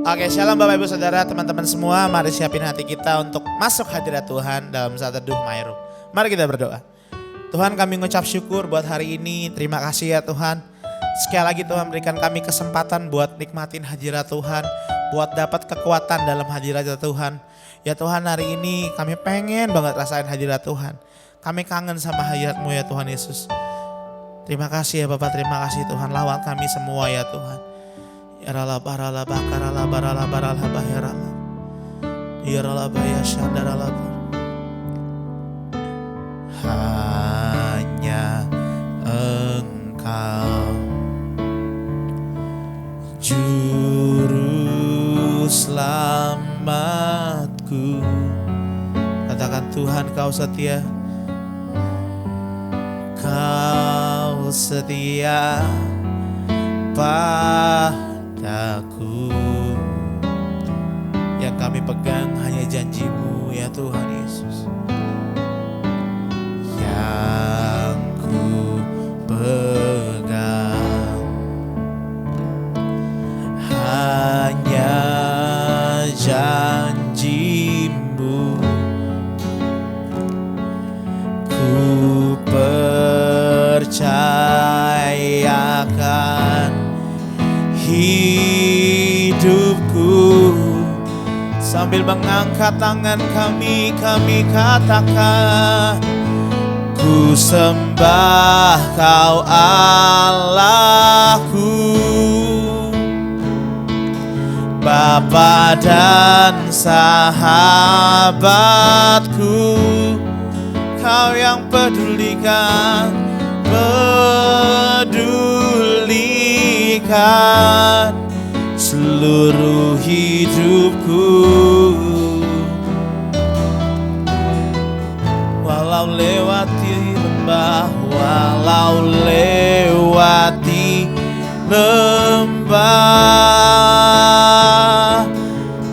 Oke, shalom Bapak Ibu Saudara, teman-teman semua. Mari siapin hati kita untuk masuk hadirat Tuhan dalam saat teduh Mairuk. Mari kita berdoa. Tuhan, kami mengucap syukur buat hari ini. Terima kasih ya Tuhan. Sekali lagi Tuhan berikan kami kesempatan buat nikmatin hadirat Tuhan, buat dapat kekuatan dalam hadirat Tuhan. Ya Tuhan, hari ini kami pengen banget rasain hadirat Tuhan. Kami kangen sama hadirat-Mu ya Tuhan Yesus. Terima kasih ya Bapak, terima kasih Tuhan. Lawat kami semua ya Tuhan. Ya rala barala bakarala barala barala bayarala. Ya rala baya syandarala. Hanya Engkau juru selamatku. Katakan Tuhan, Kau setia. Kau setia padaku. Yang kami pegang hanya janji-Mu ya Tuhan Yesus. Yang ku pegang hanya janji-Mu. Ku percayakan hidupku. Sambil mengangkat tangan kami katakan, ku sembah Kau Allahku, Bapa dan sahabatku. Kau yang pedulikan seluruh hidupku. Walau lewati lembah, walau lewati lembah,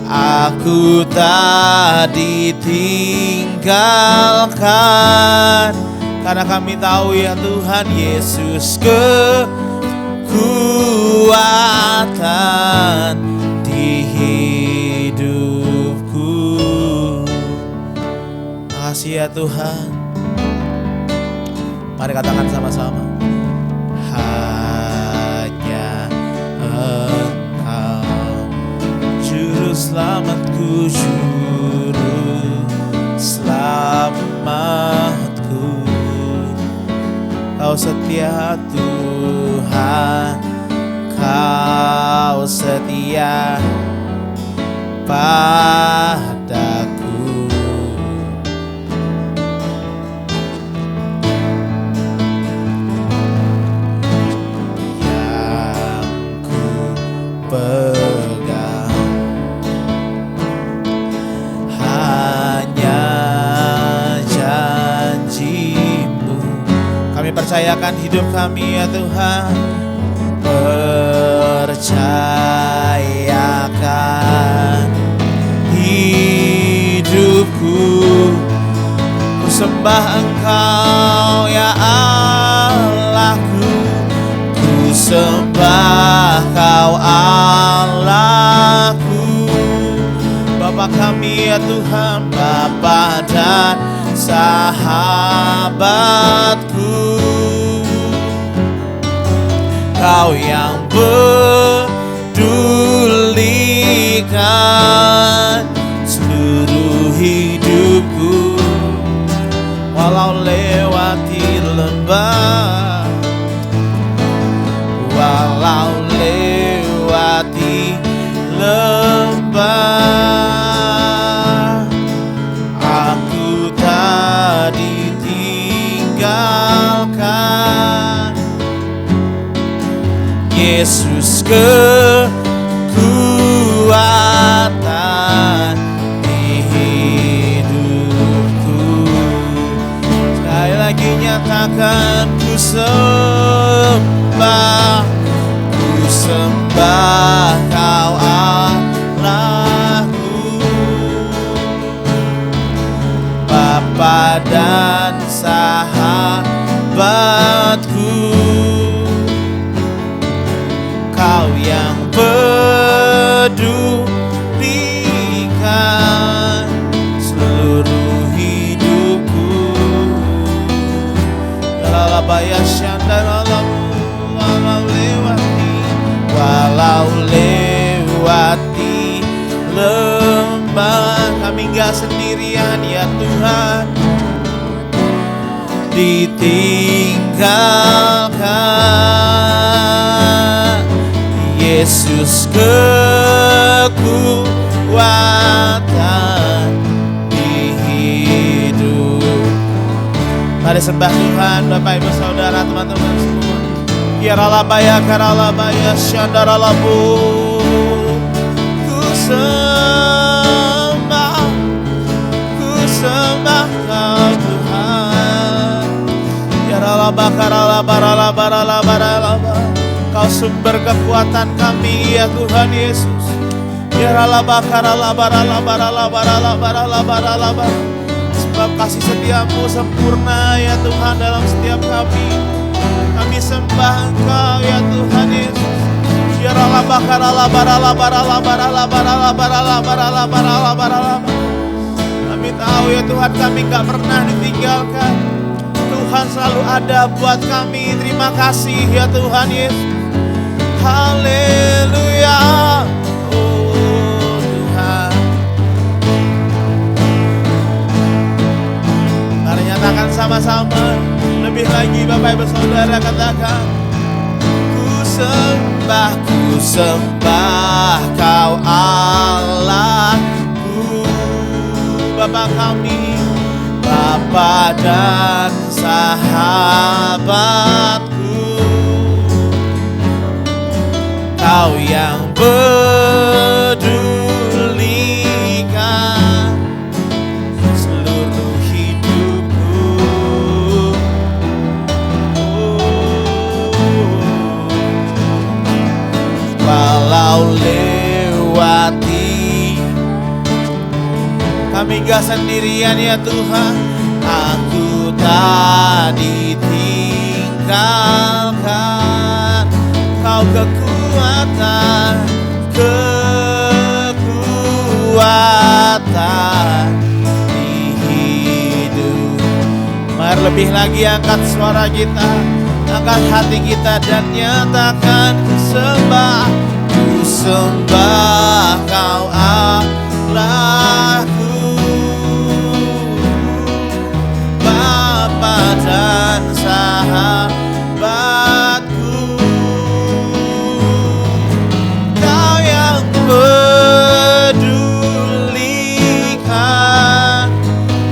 aku tak ditinggalkan. Karena kami tahu ya Tuhan Yesus, kekuatan di hidupku. Makasih ya Tuhan. Mari katakan sama-sama. Hanya Engkau juru selamatku, juru selamatku. Kau setia Tuhan, Kau setia padaku. Yang ku pegang hanya janji-Mu. Kami percayakan hidup kami ya Tuhan. Percayakan hidupku. Ku sembah Engkau ya Allahku, ku sembah Kau Allahku, Bapa kami ya Tuhan, Bapa dan sahabatku. Kau yang pedulikan seluruh hidupku. Walau lewati lembah, walau lewati lembah, aku tak ditinggalkan. Yesus, kekuatan di hidupku. Sekali lagi nyatakan, ku sembah Kau Allahku, Bapa dan sahabatku. Kau yang peduli baya syandaralamu, walau lewati lembah, kami gak sendirian ya Tuhan, ditinggalkan. Yesus kekuatan di hidup. Mari sembah Tuhan Bapak Ibu Saudara teman-teman semua. Yaralabaya karalabaya syandaralabu. Ku sembah Kau Tuhan. Yaralabah karalabaralabaralabaralaba. Kau sumber kekuatan kami ya Tuhan Yesus. Yaralabah karalabaralabaralabaralabaralabaralaba. Sebab kasih setiamu sempurna ya Tuhan dalam setiap kami. Kami sembah Engkau ya Tuhan Yesus. Yaralabah karalabaralabaralabaralabaralabaralabaralabaralabaralabaralabar. Kami tahu ya Tuhan, kami gak pernah ditinggalkan. Tuhan selalu ada buat kami. Terima kasih ya Tuhan Yesus. Haleluya. Oh Tuhan. Mari nyatakan sama-sama. Lebih lagi Bapak Ibu Saudara katakan. Ku sembah Kau Allahku, Bapa kami, Bapa dan sahabatku. Kau yang pedulikan seluruh hidupku. Walau lewati, kami gak sendirian ya Tuhan. Aku tak ditinggalkan. Kau kekuatan di hidup. Mari lebih lagi angkat suara kita, angkat hati kita dan nyatakan ku sembah Kau Allahku, Bapa dan sahabatku. Kau yang pedulikan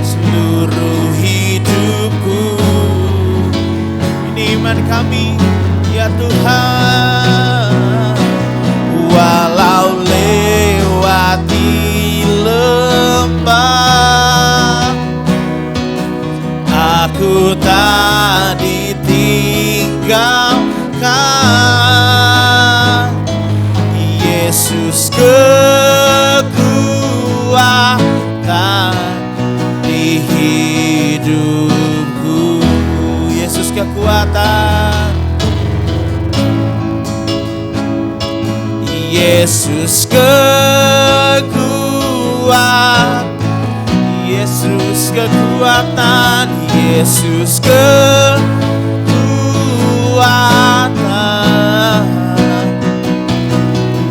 seluruh hidupku. Ini iman kami ya Tuhan. Walau lewati lembah, aku tak ditinggalkan. Yesus kekuatan di hidupku. Yesus kekuatan. Yesus kekuatan. Yesus kekuatan. Yesus kekuatan.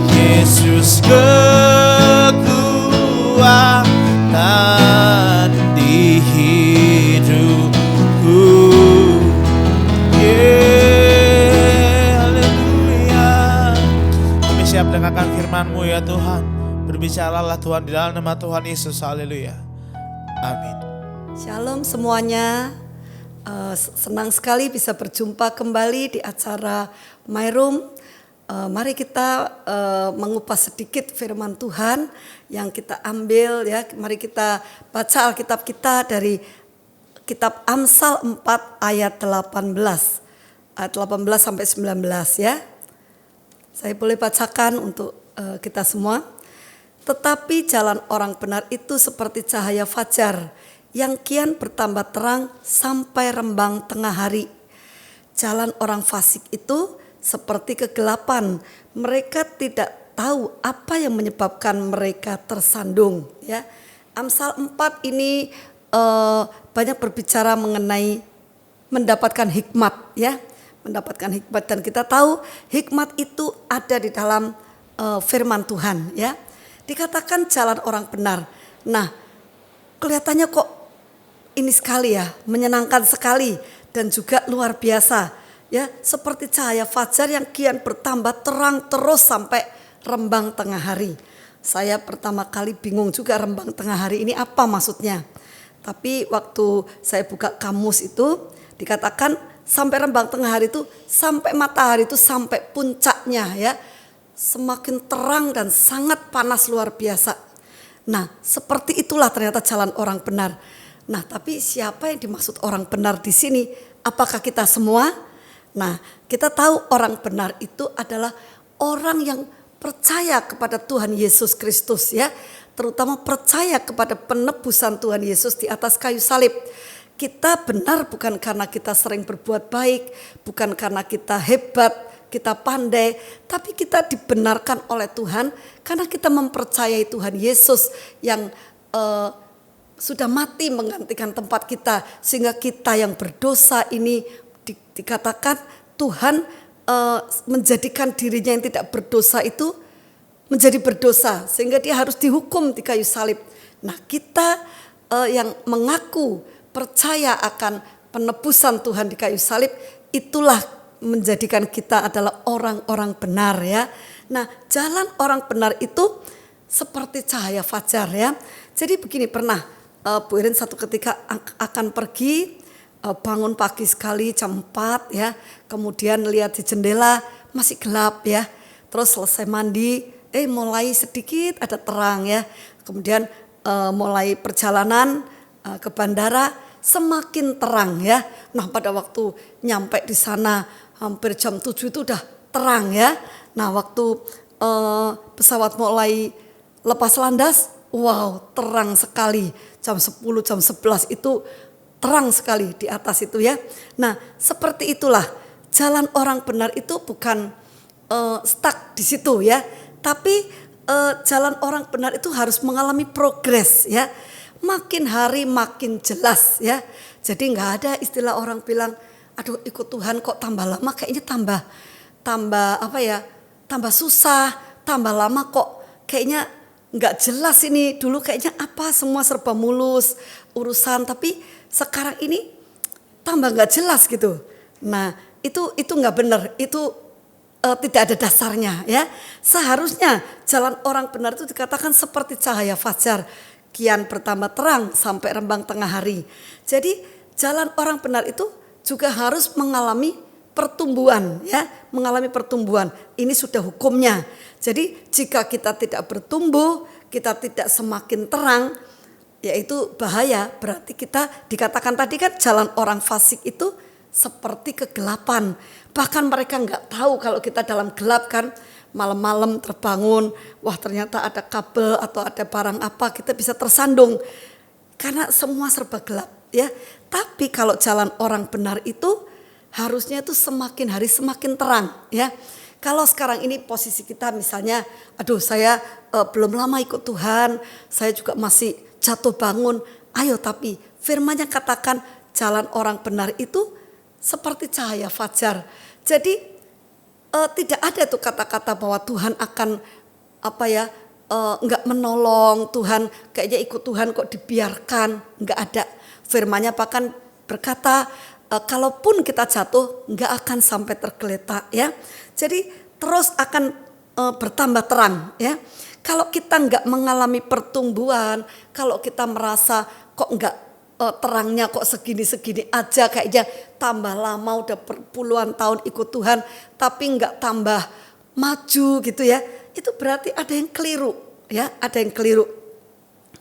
Yesus kekuatan di hidupku. Haleluya. Kami siap dengarkan firman-Mu ya Tuhan. Berbicaralah Tuhan di dalam nama Tuhan Yesus. Haleluya. Amin. Shalom semuanya. Senang sekali bisa berjumpa kembali di acara My Room. Mari kita mengupas sedikit firman Tuhan yang kita ambil ya. Mari kita baca Alkitab kita dari kitab Amsal 4 ayat 18. Ayat 18 sampai 19 ya. Saya boleh bacakan untuk kita semua. Tetapi jalan orang benar itu seperti cahaya fajar yang kian bertambah terang sampai rembang tengah hari. Jalan orang fasik itu seperti kegelapan. Mereka tidak tahu apa yang menyebabkan mereka tersandung. Ya, Amsal 4 ini banyak berbicara mengenai mendapatkan hikmat ya, mendapatkan hikmat, dan kita tahu hikmat itu ada di dalam firman Tuhan ya. Dikatakan jalan orang benar. Nah, kelihatannya kok ini sekali ya, menyenangkan sekali dan juga luar biasa ya, seperti cahaya fajar yang kian bertambah terang terus sampai rembang tengah hari. Saya pertama kali bingung juga rembang tengah hari ini apa maksudnya. Tapi waktu saya buka kamus itu dikatakan sampai rembang tengah hari itu sampai matahari itu sampai puncaknya ya. Semakin terang dan sangat panas luar biasa. Nah, seperti itulah ternyata jalan orang benar. Nah, tapi siapa yang dimaksud orang benar di sini? Apakah kita semua? Nah, kita tahu orang benar itu adalah orang yang percaya kepada Tuhan Yesus Kristus ya. Terutama percaya kepada penebusan Tuhan Yesus di atas kayu salib. Kita benar bukan karena kita sering berbuat baik, bukan karena kita hebat, kita pandai, tapi kita dibenarkan oleh Tuhan karena kita mempercayai Tuhan Yesus yang sudah mati menggantikan tempat kita, sehingga kita yang berdosa ini dikatakan Tuhan menjadikan dirinya yang tidak berdosa itu menjadi berdosa, sehingga dia harus dihukum di kayu salib. Nah, kita yang mengaku percaya akan penebusan Tuhan di kayu salib, itulah menjadikan kita adalah orang-orang benar ya. Nah, jalan orang benar itu seperti cahaya fajar ya. Jadi begini, pernah Bu Irin satu ketika akan pergi, bangun pagi sekali jam 4 ya. Kemudian lihat di jendela masih gelap ya. Terus selesai mandi, mulai sedikit ada terang ya. Kemudian mulai perjalanan ke bandara, semakin terang ya. Nah, pada waktu nyampe di sana hampir jam 7 itu udah terang ya. Nah, waktu pesawat mulai lepas landas, wow, terang sekali. Jam 10, jam 11 itu terang sekali di atas itu ya. Nah, seperti itulah jalan orang benar itu bukan stuck di situ ya. Tapi jalan orang benar itu harus mengalami progres ya. Makin hari makin jelas ya. Jadi nggak ada istilah orang bilang, aduh ikut Tuhan kok tambah lama, kayaknya tambah apa ya, tambah susah, tambah lama kok kayaknya nggak jelas ini. Dulu kayaknya apa semua serba mulus urusan, tapi sekarang ini tambah nggak jelas gitu. Nah itu nggak benar, itu tidak ada dasarnya ya. Seharusnya jalan orang benar itu dikatakan seperti cahaya fajar, kian bertambah terang sampai rembang tengah hari. Jadi jalan orang benar itu juga harus mengalami pertumbuhan ya, mengalami pertumbuhan. Ini sudah hukumnya. Jadi jika kita tidak bertumbuh, kita tidak semakin terang, yaitu bahaya. Berarti kita dikatakan tadi kan jalan orang fasik itu seperti kegelapan. Bahkan mereka nggak tahu kalau kita dalam gelap kan. Malam-malam terbangun, wah ternyata ada kabel atau ada barang apa, kita bisa tersandung. Karena semua serba gelap ya. Tapi kalau jalan orang benar itu harusnya itu semakin hari semakin terang ya. Kalau sekarang ini posisi kita misalnya, aduh saya belum lama ikut Tuhan, saya juga masih jatuh bangun. Ayo, tapi firman-Nya katakan jalan orang benar itu seperti cahaya fajar. Jadi tidak ada tuh kata-kata bahwa Tuhan akan apa ya, enggak menolong, Tuhan kayaknya ikut Tuhan kok dibiarkan, enggak ada. Firman-Nya bahkan berkata kalaupun kita jatuh enggak akan sampai tergeletak ya. Jadi terus akan bertambah terang ya. Kalau kita enggak mengalami pertumbuhan, kalau kita merasa kok enggak terangnya kok segini-segini aja, kayaknya tambah lama udah puluhan tahun ikut Tuhan tapi enggak tambah maju gitu ya, itu berarti ada yang keliru ya, ada yang keliru.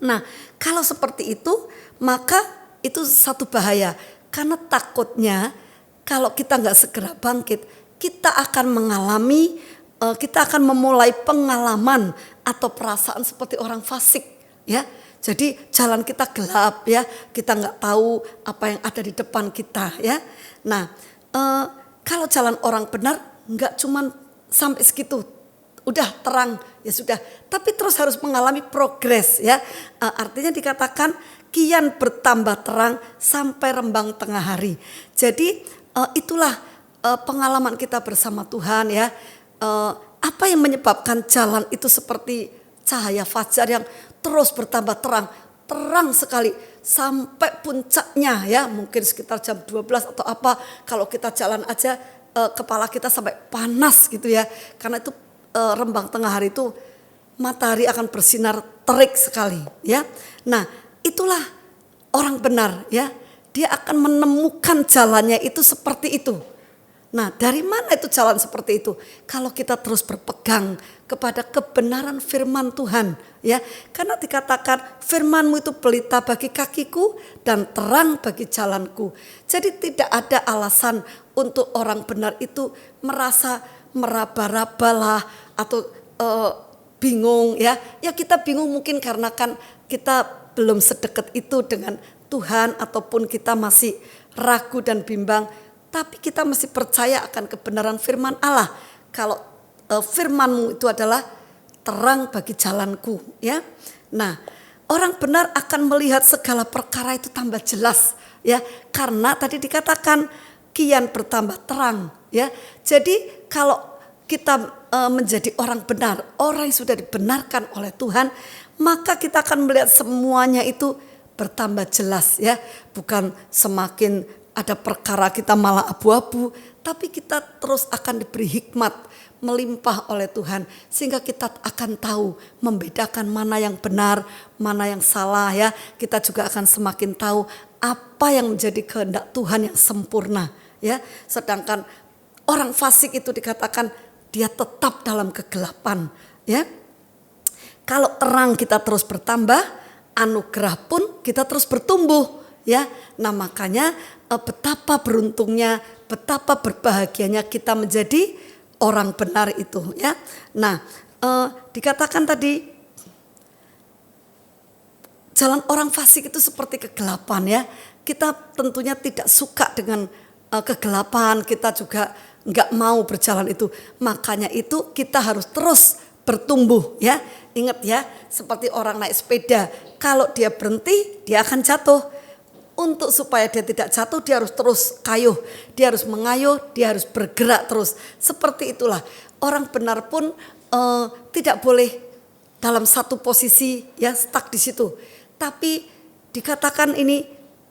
Nah kalau seperti itu maka itu satu bahaya, karena takutnya kalau kita enggak segera bangkit, kita akan mengalami, kita akan memulai pengalaman atau perasaan seperti orang fasik ya. Jadi jalan kita gelap ya, kita nggak tahu apa yang ada di depan kita ya. Nah kalau jalan orang benar nggak cuman sampai segitu, udah terang ya sudah, tapi terus harus mengalami progres ya. Artinya dikatakan kian bertambah terang sampai rembang tengah hari. Jadi itulah pengalaman kita bersama Tuhan ya. Apa yang menyebabkan jalan itu seperti cahaya fajar yang terus bertambah terang, terang sekali sampai puncaknya ya, mungkin sekitar jam 12 atau apa, kalau kita jalan aja kepala kita sampai panas gitu ya. Karena itu rembang tengah hari itu matahari akan bersinar terik sekali ya. Nah, itulah orang benar ya. Dia akan menemukan jalannya itu seperti itu. Nah, dari mana itu jalan seperti itu? Kalau kita terus berpegang kepada kebenaran firman Tuhan, ya. Karena dikatakan firman-Mu itu pelita bagi kakiku dan terang bagi jalanku. Jadi tidak ada alasan untuk orang benar itu merasa meraba-rabalah atau bingung ya. Ya kita bingung mungkin karena kan kita belum sedekat itu dengan Tuhan ataupun kita masih ragu dan bimbang. Tapi kita mesti percaya akan kebenaran firman Allah. Kalau firman-Mu itu adalah terang bagi jalanku ya. Nah, orang benar akan melihat segala perkara itu tambah jelas ya. Karena tadi dikatakan kian bertambah terang ya. Jadi kalau kita menjadi orang benar, orang yang sudah dibenarkan oleh Tuhan, maka kita akan melihat semuanya itu bertambah jelas ya. Bukan semakin ada perkara kita malah abu-abu, tapi kita terus akan diberi hikmat melimpah oleh Tuhan. Sehingga kita akan tahu membedakan mana yang benar, mana yang salah ya. Kita juga akan semakin tahu apa yang menjadi kehendak Tuhan yang sempurna ya. Sedangkan orang fasik itu dikatakan dia tetap dalam kegelapan ya. Kalau terang kita terus bertambah, anugerah pun kita terus bertumbuh. Ya, nah makanya betapa beruntungnya, betapa berbahagianya kita menjadi orang benar itu ya. Nah, dikatakan tadi jalan orang fasik itu seperti kegelapan ya. Kita tentunya tidak suka dengan kegelapan, kita juga nggak mau berjalan itu. Makanya itu kita harus terus bertumbuh ya. Ingat ya, seperti orang naik sepeda, kalau dia berhenti dia akan jatuh. Untuk supaya dia tidak jatuh, dia harus terus kayuh, dia harus mengayuh, dia harus bergerak terus. Seperti itulah orang benar pun tidak boleh dalam satu posisi ya stuck di situ. Tapi dikatakan ini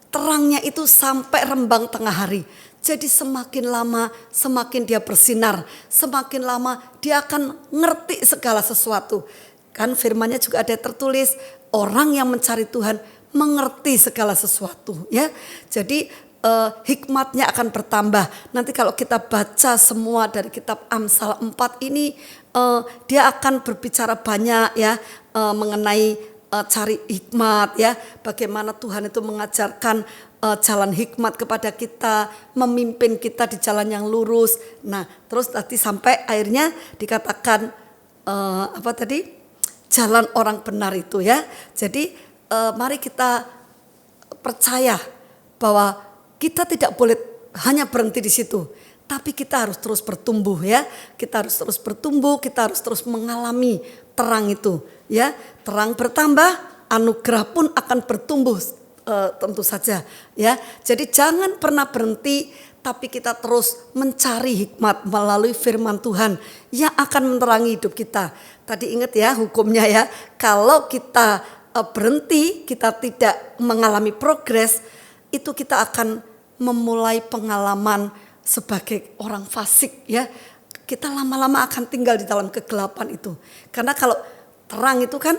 terangnya itu sampai rembang tengah hari. Jadi semakin lama semakin dia bersinar, semakin lama dia akan ngerti segala sesuatu. Kan firmannya juga ada tertulis, orang yang mencari Tuhan mengerti segala sesuatu ya. Jadi hikmatnya akan bertambah. Nanti kalau kita baca semua dari kitab Amsal 4 ini dia akan berbicara banyak ya mengenai cari hikmat ya. Bagaimana Tuhan itu mengajarkan jalan hikmat kepada kita, memimpin kita di jalan yang lurus. Nah, terus tadi sampai akhirnya dikatakan apa tadi? Jalan orang benar itu ya. Jadi mari kita percaya bahwa kita tidak boleh hanya berhenti di situ, tapi kita harus terus bertumbuh ya. Kita harus terus bertumbuh, kita harus terus mengalami terang itu ya. Terang bertambah, anugerah pun akan bertumbuh tentu saja ya. Jadi jangan pernah berhenti, tapi kita terus mencari hikmat melalui firman Tuhan yang akan menerangi hidup kita. Tadi ingat ya hukumnya ya, kalau kita berhenti, kita tidak mengalami progres, itu kita akan memulai pengalaman sebagai orang fasik ya. Kita lama-lama akan tinggal di dalam kegelapan itu. Karena kalau terang itu kan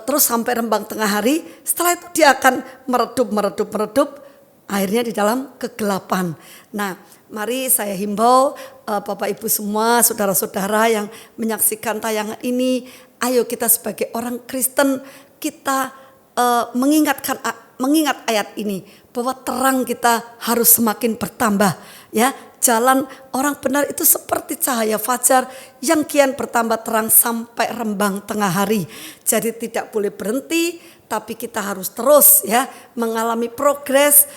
terus sampai rembang tengah hari, setelah itu dia akan meredup, akhirnya di dalam kegelapan. Nah, mari saya himbau Bapak Ibu semua, saudara-saudara yang menyaksikan tayangan ini, ayo kita sebagai orang Kristen kita mengingat ayat ini bahwa terang kita harus semakin bertambah ya. Jalan orang benar itu seperti cahaya fajar yang kian bertambah terang sampai rembang tengah hari. Jadi tidak boleh berhenti, tapi kita harus terus ya mengalami progres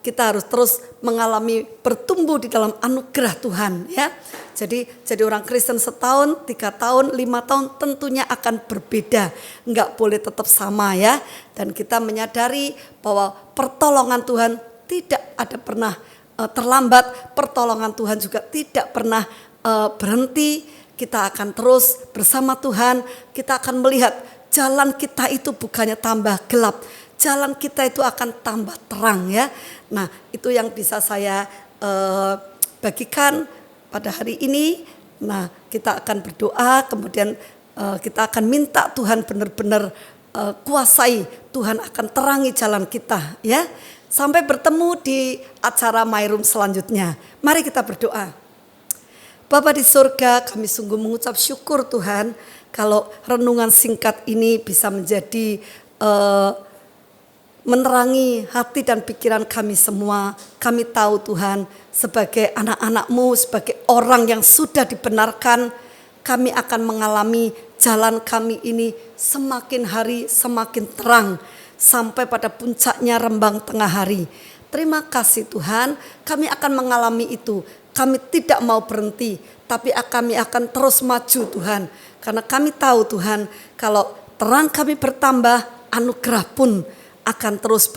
kita harus terus mengalami bertumbuh di dalam anugerah Tuhan ya. Jadi orang Kristen setahun, 3 tahun, 5 tahun tentunya akan berbeda. Enggak boleh tetap sama ya. Dan kita menyadari bahwa pertolongan Tuhan tidak ada pernah terlambat. Pertolongan Tuhan juga tidak pernah berhenti. Kita akan terus bersama Tuhan. Kita akan melihat jalan kita itu bukannya tambah gelap. Jalan kita itu akan tambah terang ya. Nah itu yang bisa saya bagikan pada hari ini. Nah kita akan berdoa, kemudian kita akan minta Tuhan benar-benar kuasai. Tuhan akan terangi jalan kita ya. Sampai bertemu di acara My Room selanjutnya. Mari kita berdoa. Bapa di surga, kami sungguh mengucap syukur Tuhan. Kalau renungan singkat ini bisa menjadi menerangi hati dan pikiran kami semua. Kami tahu Tuhan, sebagai anak-anak-Mu, sebagai orang yang sudah dibenarkan, kami akan mengalami jalan kami ini semakin hari semakin terang, sampai pada puncaknya rembang tengah hari. Terima kasih Tuhan, kami akan mengalami itu. Kami tidak mau berhenti, tapi kami akan terus maju Tuhan. Karena kami tahu Tuhan, kalau terang kami bertambah, anugerah pun akan terus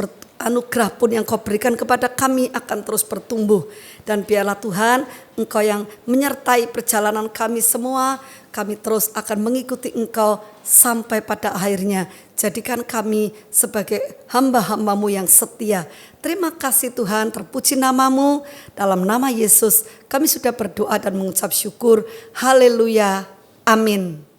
anugerah pun yang Kau berikan kepada kami akan terus bertumbuh. Dan biarlah Tuhan, Engkau yang menyertai perjalanan kami semua. Kami terus akan mengikuti Engkau sampai pada akhirnya. Jadikan kami sebagai hamba-hamba-Mu yang setia. Terima kasih Tuhan, terpuji nama-Mu. Dalam nama Yesus kami sudah berdoa dan mengucap syukur. Haleluya. Amin.